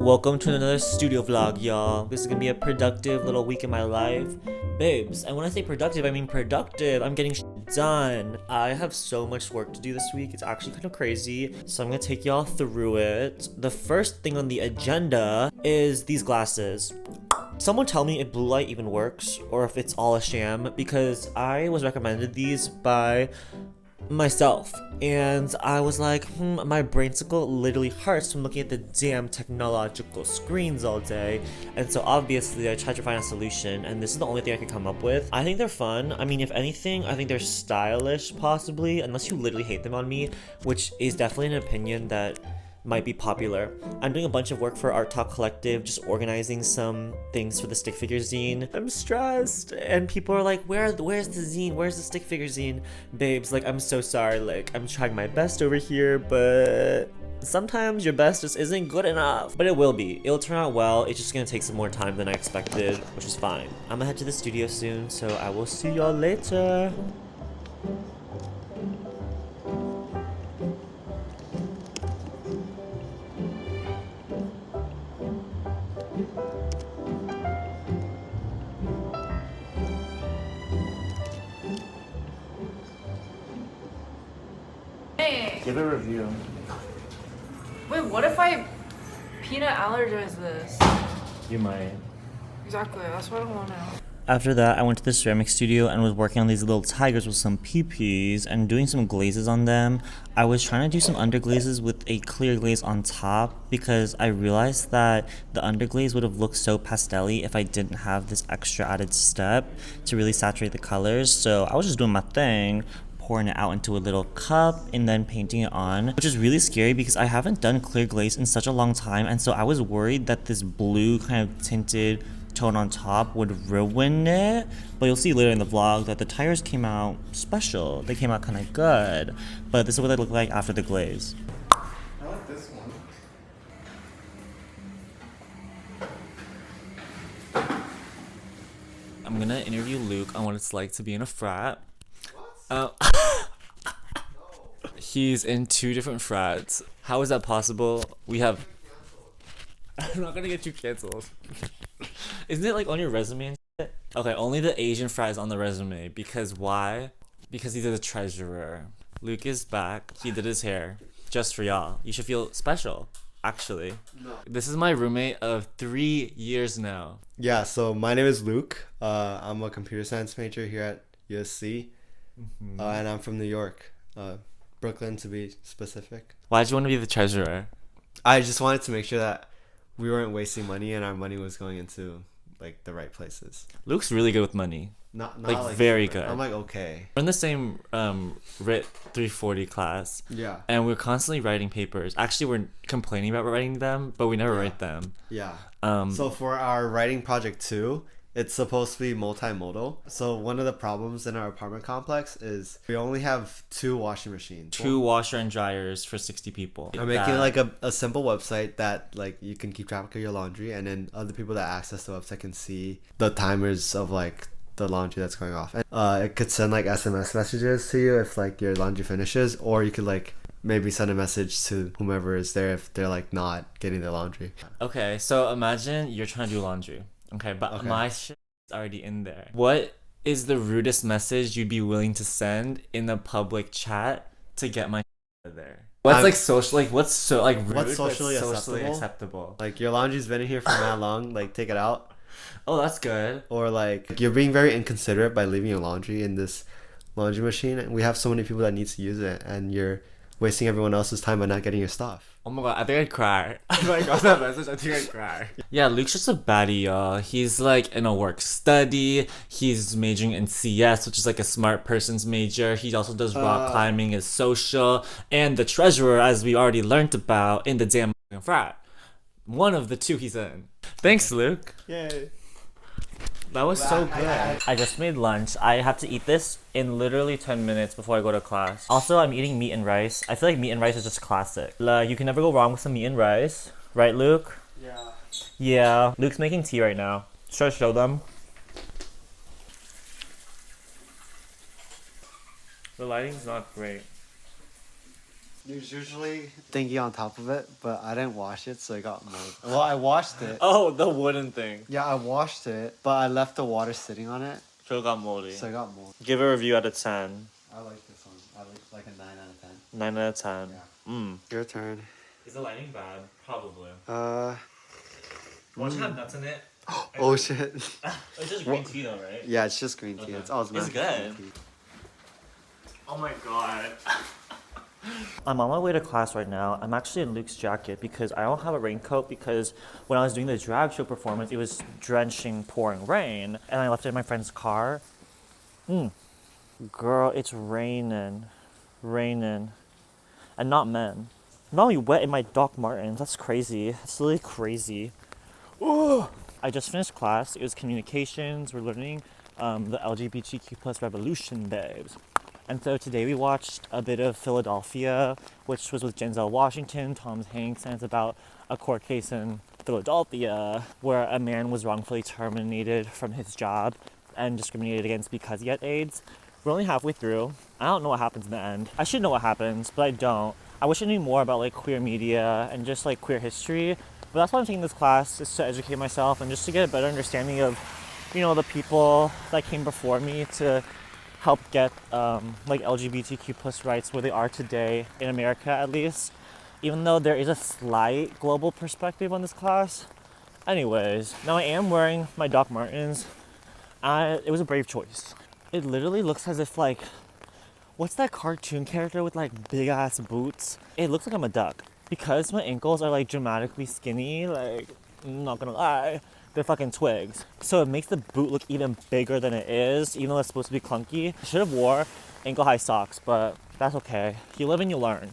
Welcome to another studio vlog, y'all. This is gonna be a productive little week in my life. Babes, and when I say productive, I mean productive. I'm getting shit done. I have so much work to do this week. It's actually kind of crazy. So I'm gonna take y'all through it. The first thing on the agenda is these glasses. Someone tell me if blue light even works or if it's all a sham, because I was recommended these by myself and I was like, my brainsicle literally hurts from looking at the damn technological screens all day. And so obviously I tried to find a solution, and this is the only thing I could come up with. I think they're fun. I mean, if anything, I think they're stylish, possibly, unless you literally hate them on me, which is definitely an opinion that might be popular. I'm doing a bunch of work for ArtTok Collective, just organizing some things for the stick figure zine. I'm stressed, and people are like, where's the zine? Where's the stick figure zine? Babes, like, I'm so sorry. Like, I'm trying my best over here, but sometimes your best just isn't good enough. But it will be. It'll turn out well. It's just gonna take some more time than I expected, which is fine. I'm gonna head to the studio soon, so I will see y'all later. Give a review. Wait, what if I peanut allergize this? You might. Exactly, that's what I want to know. After that, I went to the ceramic studio and was working on these little tigers with some PPs and doing some glazes on them. I was trying to do some underglazes with a clear glaze on top because I realized that the underglaze would have looked so pastel-y if I didn't have this extra added step to really saturate the colors. So I was just doing my thing, pouring it out into a little cup and then painting it on, which is really scary because I haven't done clear glaze in such a long time, and so I was worried that this blue kind of tinted tone on top would ruin it. But you'll see later in the vlog that the tires came out special. They came out kind of good, but this is what they look like after the glaze. I like this one. I'm gonna interview Luke on what it's like to be in a frat. He's in 2 different frats. How is that possible? We have... I'm not gonna get you canceled. Isn't it like on your resume and shit? Okay, only the Asian frat is on the resume. Because why? Because he's the treasurer. Luke is back. He did his hair. Just for y'all. You should feel special, actually. No. This is my roommate of 3 years now. Yeah, so my name is Luke. I'm a computer science major here at USC. And I'm from New York. Brooklyn, to be specific. Why'd you want to be the treasurer? I just wanted to make sure that we weren't wasting money and our money was going into like the right places. Luke's really good with money. Not like very super. good. I'm like, okay. We're in the same Writ 340 class. Yeah. And we're constantly writing papers. Actually, we're complaining about writing them, but we never write them. Yeah. Um, So for our writing project 2, it's supposed to be multimodal. So one of the problems in our apartment complex is we only have 2 washing machines. 2 washer and dryers for 60 people. I'm making like a simple website that like you can keep track of your laundry, and then other people that access the website can see the timers of like the laundry that's going off. And it could send like SMS messages to you if like your laundry finishes, or you could like maybe send a message to whomever is there if they're like not getting their laundry. Okay, so imagine you're trying to do laundry. Okay, but Okay. my shit is already in there. What is the rudest message you'd be willing to send in a public chat to get my shit there? What's like social, like what's so like rude, What's but socially acceptable? Like your laundry's been in here for that long, like take it out. Oh, that's good. Or like you're being very inconsiderate by leaving your laundry in this laundry machine, and we have so many people that needs to use it, and you're wasting everyone else's time by not getting your stuff. Oh my god, I think I'd cry. If I got that message, I think I'd cry. Yeah, Luke's just a baddie, y'all. He's like in a work study. He's majoring in CS, which is like a smart person's major. He also does rock climbing as social. And the treasurer, as we already learned about, in the damn frat. One of the 2 he's in. Thanks, Luke. Yay. That was so good. I just made lunch. I have to eat this in literally 10 minutes before I go to class. Also, I'm eating meat and rice. I feel like meat and rice is just classic. You can never go wrong with some meat and rice. Right, Luke? Yeah. Yeah. Luke's making tea right now. Should I show them? The lighting's not great. There's usually thingy on top of it, but I didn't wash it, so it got mold. Well, I washed it. Oh, the wooden thing. Yeah, I washed it, but I left the water sitting on it, So it got moldy. so it got mold. Give a review out of 10. I like this one. I like a 9 out of 10. 9 out of 10. Yeah. Your turn. Is the lighting bad? Probably. Watch it have nuts in it? Oh shit. It's just green tea though, right? Yeah, it's just green tea. Okay. It's all It's good. Oh my god. I'm on my way to class right now. I'm actually in Luke's jacket because I don't have a raincoat because when I was doing the drag show performance, it was drenching, pouring rain, and I left it in my friend's car. Girl, it's raining. Raining. And not men. I'm not only wet in my Doc Martens. That's crazy. That's really crazy. Ooh. I just finished class. It was communications. We're learning the LGBTQ plus revolution, babes. And so today we watched a bit of Philadelphia, which was with Denzel Washington, Tom Hanks, and it's about a court case in Philadelphia where a man was wrongfully terminated from his job and discriminated against because he had AIDS. We're only halfway through. I don't know what happens in the end. I should know what happens, but I don't. I wish I knew more about like queer media and just like queer history. But that's why I'm taking this class, is to educate myself and just to get a better understanding of, you know, the people that came before me to help get like LGBTQ plus rights where they are today in America, at least. Even though there is a slight global perspective on this class. Anyways, now I am wearing my Doc Martens. It was a brave choice. It literally looks as if like, what's that cartoon character with like big ass boots? It looks like I'm a duck. Because my ankles are like dramatically skinny, like, I'm not gonna lie, they're fucking twigs. So it makes the boot look even bigger than it is, even though it's supposed to be clunky. I should have wore ankle high socks, but that's okay. You live and you learn,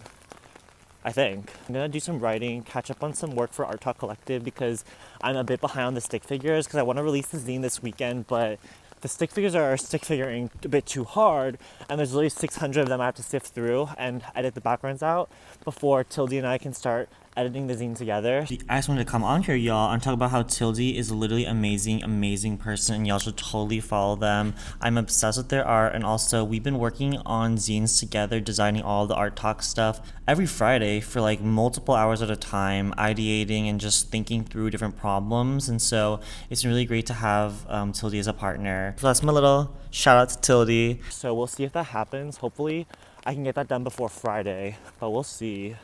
I think. I'm gonna do some writing, catch up on some work for ArtTok Collective because I'm a bit behind on the stick figures because I want to release the zine this weekend, but the stick figures are stick figuring a bit too hard, and there's literally 600 of them I have to sift through and edit the backgrounds out before Tildy and I can start editing the zine together. I just wanted to come on here, y'all, and talk about how Tildy is literally amazing person, and y'all should totally follow them. I'm obsessed with their art, and also we've been working on zines together, designing all the ArtTok stuff every Friday for like multiple hours at a time, ideating and just thinking through different problems, and so it's really great to have Tildy as a partner. So that's my little shout out to Tildy. So we'll see if that happens. Hopefully I can get that done before Friday, but we'll see.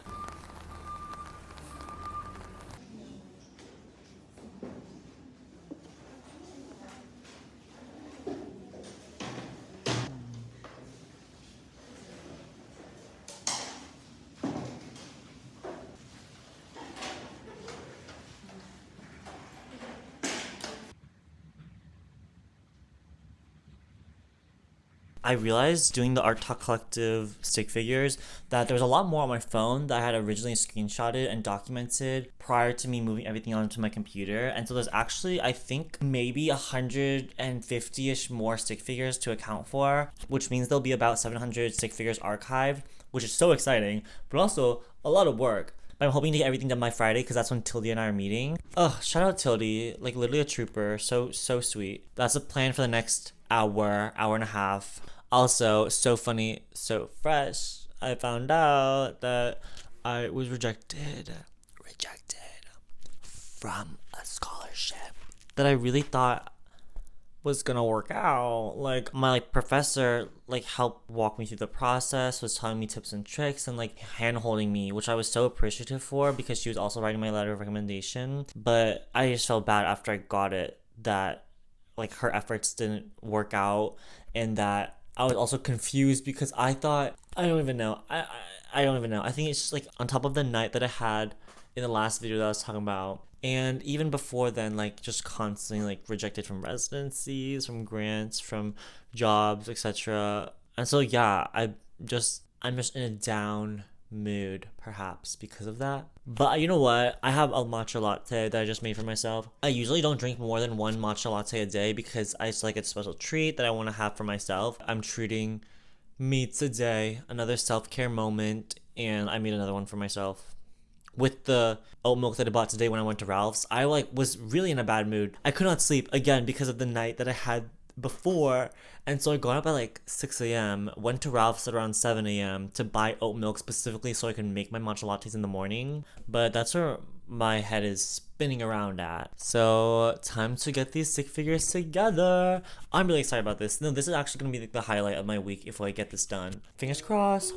I realized doing the ArtTok Collective stick figures that there was a lot more on my phone that I had originally screenshotted and documented prior to me moving everything onto my computer. And so there's actually, I think, maybe 150-ish more stick figures to account for, which means there'll be about 700 stick figures archived, which is so exciting, but also a lot of work. But I'm hoping to get everything done by Friday because that's when Tildy and I are meeting. Oh, shout out Tildy, like literally a trooper, so sweet. That's the plan for the next hour and a half. Also, so funny, so fresh, I found out that I was rejected from a scholarship that I really thought was gonna work out. Like my professor helped walk me through the process, was telling me tips and tricks and hand holding me, which I was so appreciative for because she was also writing my letter of recommendation. But I just felt bad after I got it that her efforts didn't work out, and that I was also confused because I thought, I don't even know. I don't even know. I think it's just on top of the night that I had in the last video that I was talking about. And even before then, just constantly rejected from residencies, from grants, from jobs, etc. And so yeah, I'm just in a down mood perhaps because of that. But you know what? I have a matcha latte that I just made for myself. I usually don't drink more than one matcha latte a day because I just it's a special treat that I want to have for myself. I'm treating me today, another self-care moment, and I made another one for myself. With the oat milk that I bought today when I went to Ralph's, I was really in a bad mood. I could not sleep again because of the night that I had before. And so I got up at like 6 a.m., went to Ralph's at around 7 a.m. to buy oat milk specifically so I can make my matcha lattes in the morning. But that's where my head is spinning around at. So time to get these stick figures together. I'm really excited about this. No, this is actually gonna be like the highlight of my week if I get this done. Fingers crossed.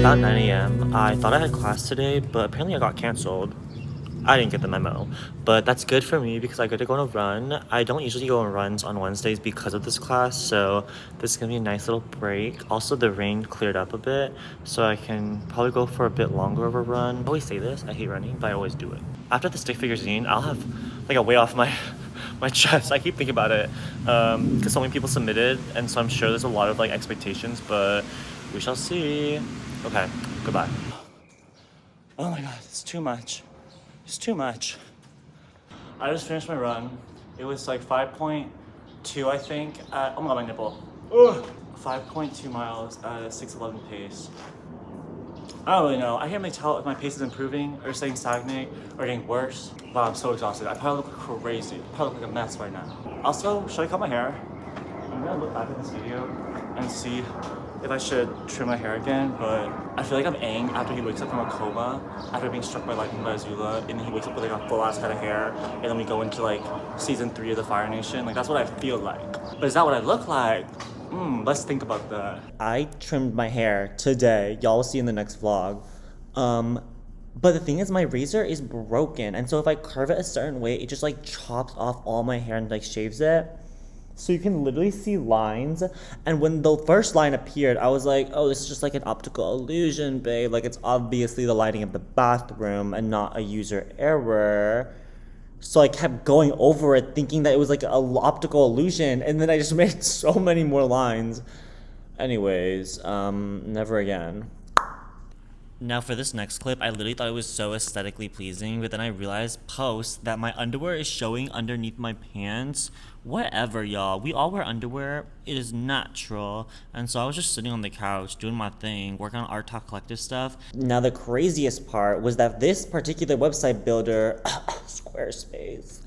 About 9 a.m. I thought I had class today, but apparently I got canceled. I didn't get the memo, but that's good for me because I get to go on a run. I don't usually go on runs on Wednesdays because of this class, so this is gonna be a nice little break. Also, the rain cleared up a bit, so I can probably go for a bit longer of a run. I always say this, I hate running, but I always do it. After the stick figure zine, I'll have like a weight off my chest. I keep thinking about it because so many people submitted, and so I'm sure there's a lot of like expectations, but we shall see. Okay, goodbye. Oh my god, it's too much. It's too much. I just finished my run. It was like 5.2, I think. Oh my god, my nipple. Ugh. 5.2 miles at a 6:11 pace. I don't really know. I can't really tell if my pace is improving or staying stagnant or getting worse. Wow, I'm so exhausted. I probably look crazy. I probably look like a mess right now. Also, should I cut my hair? I'm gonna look back at this video and see if I should trim my hair again, but I feel like I'm Aang after he wakes up from a coma, after being struck by lightning by Azula, and then he wakes up with like a full ass head of hair, and then we go into like season 3 of the Fire Nation. Like that's what I feel like. But is that what I look like? Let's think about that. I trimmed my hair today. Y'all will see in the next vlog. But the thing is, my razor is broken, and so if I curve it a certain way, it just like chops off all my hair and like shaves it. So you can literally see lines, and when the first line appeared, I was like, oh, this is just like an optical illusion, babe. Like, it's obviously the lighting of the bathroom and not a user error. So I kept going over it thinking that it was like an optical illusion, and then I just made so many more lines. Anyways, never again. Now for this next clip, I literally thought it was so aesthetically pleasing, but then I realized post that my underwear is showing underneath my pants. Whatever, y'all. We all wear underwear. It is natural. And so I was just sitting on the couch doing my thing, working on ArtTok Collective stuff. Now the craziest part was that this particular website builder, Squarespace,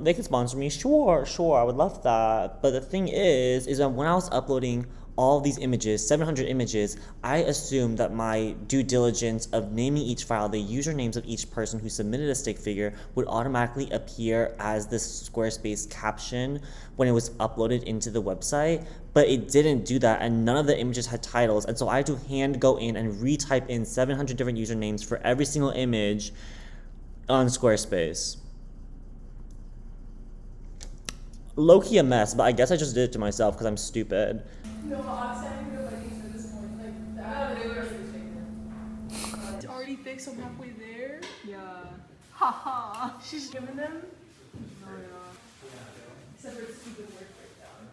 they could sponsor me. Sure, I would love that. But the thing is that when I was uploading all these images, 700 images, I assumed that my due diligence of naming each file, the usernames of each person who submitted a stick figure would automatically appear as this Squarespace caption when it was uploaded into the website, but it didn't do that, and none of the images had titles, and so I had to hand go in and retype in 700 different usernames for every single image on Squarespace. Low-key a mess, but I guess I just did it to myself because I'm stupid. No, I'm standing here waiting for this point. Like, that it's already fixed, I'm halfway there. Yeah. Haha. She's giving them? Oh, yeah. Except for stupid word breakdown.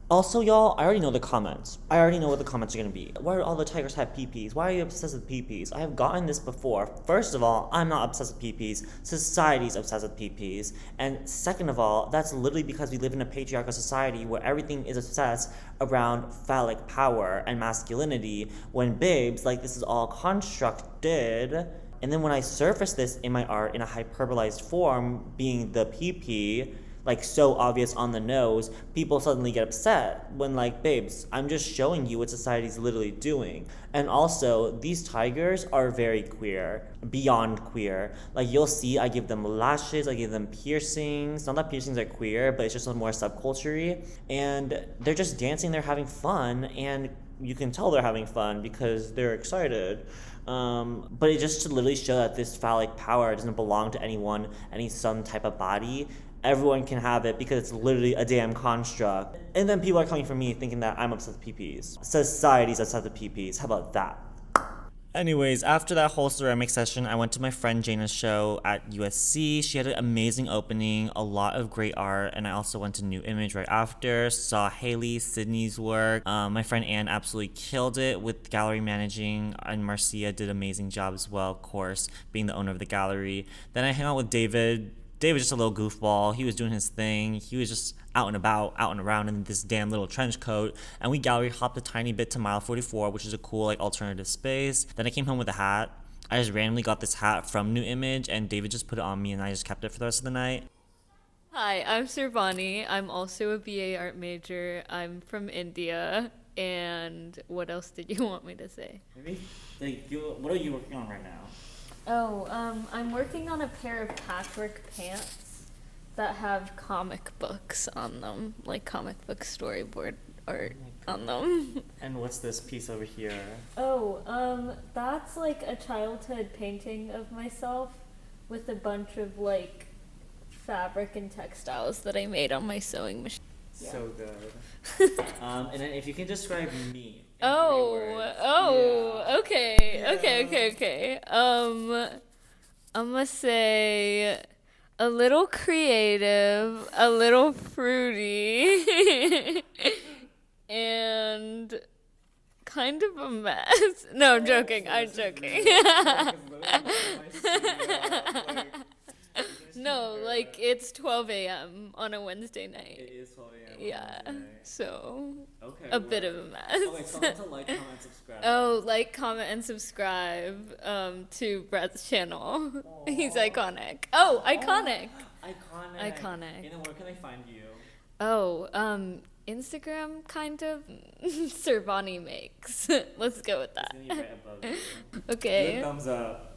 Also, y'all, I already know the comments. I already know what the comments are gonna be. Why do all the tigers have peepees? Why are you obsessed with peepees? I have gotten this before. First of all, I'm not obsessed with peepees. Society's obsessed with peepees. And second of all, that's literally because we live in a patriarchal society where everything is obsessed around phallic power and masculinity, when babes, like, this is all constructed. And then when I surface this in my art in a hyperbolized form, being the PP, like so obvious on the nose, people suddenly get upset when, like, babes, I'm just showing you what society's literally doing. And also, these tigers are very queer, beyond queer. Like, you'll see I give them lashes, I give them piercings. Not that piercings are queer, but it's just more subculture-y. And they're just dancing, they're having fun, and you can tell they're having fun because they're excited. But it just to literally show that this phallic power doesn't belong to anyone, some type of body. Everyone can have it because it's literally a damn construct. And then people are coming for me thinking that I'm obsessed with PPs. Society's obsessed with PPs. How about that? Anyways, after that whole ceramic session, I went to my friend Jana's show at USC. She had an amazing opening, a lot of great art, and I also went to New Image right after, saw Haley, Sydney's work. My friend Anne absolutely killed it with gallery managing, and Marcia did an amazing job as well, of course, being the owner of the gallery. Then I hung out with David. Dave was just a little goofball. He was doing his thing. He was just out and about, out and around in this damn little trench coat. And we gallery hopped a tiny bit to Mile 44, which is a cool, like, alternative space. Then I came home with a hat. I just randomly got this hat from New Image, and David just put it on me, and I just kept it for the rest of the night. Hi, I'm Sirvani. I'm also a BA art major. I'm from India. And what else did you want me to say? Maybe, what are you working on right now? Oh, I'm working on a pair of patchwork pants that have comic books on them, like comic book storyboard art on them. And what's this piece over here? Oh, that's like a childhood painting of myself with a bunch of like fabric and textiles that I made on my sewing machine. Yeah. So good. And then if you can describe me. Okay. I'm gonna say a little creative, a little fruity, and kind of a mess. No, I'm joking. No, like it's 12 a.m. on a Wednesday night. It is 12 a.m. Yeah, so okay, a bit of a mess. Oh, wait, tell them to like, comment, subscribe. Oh, like, comment, and subscribe to Brett's channel. Aww. He's iconic. Oh, iconic. Iconic. And then where can they find you? Oh, Instagram, kind of. Sirvani makes. Let's go with that. It's gonna be right above you. Okay. Good thumbs up.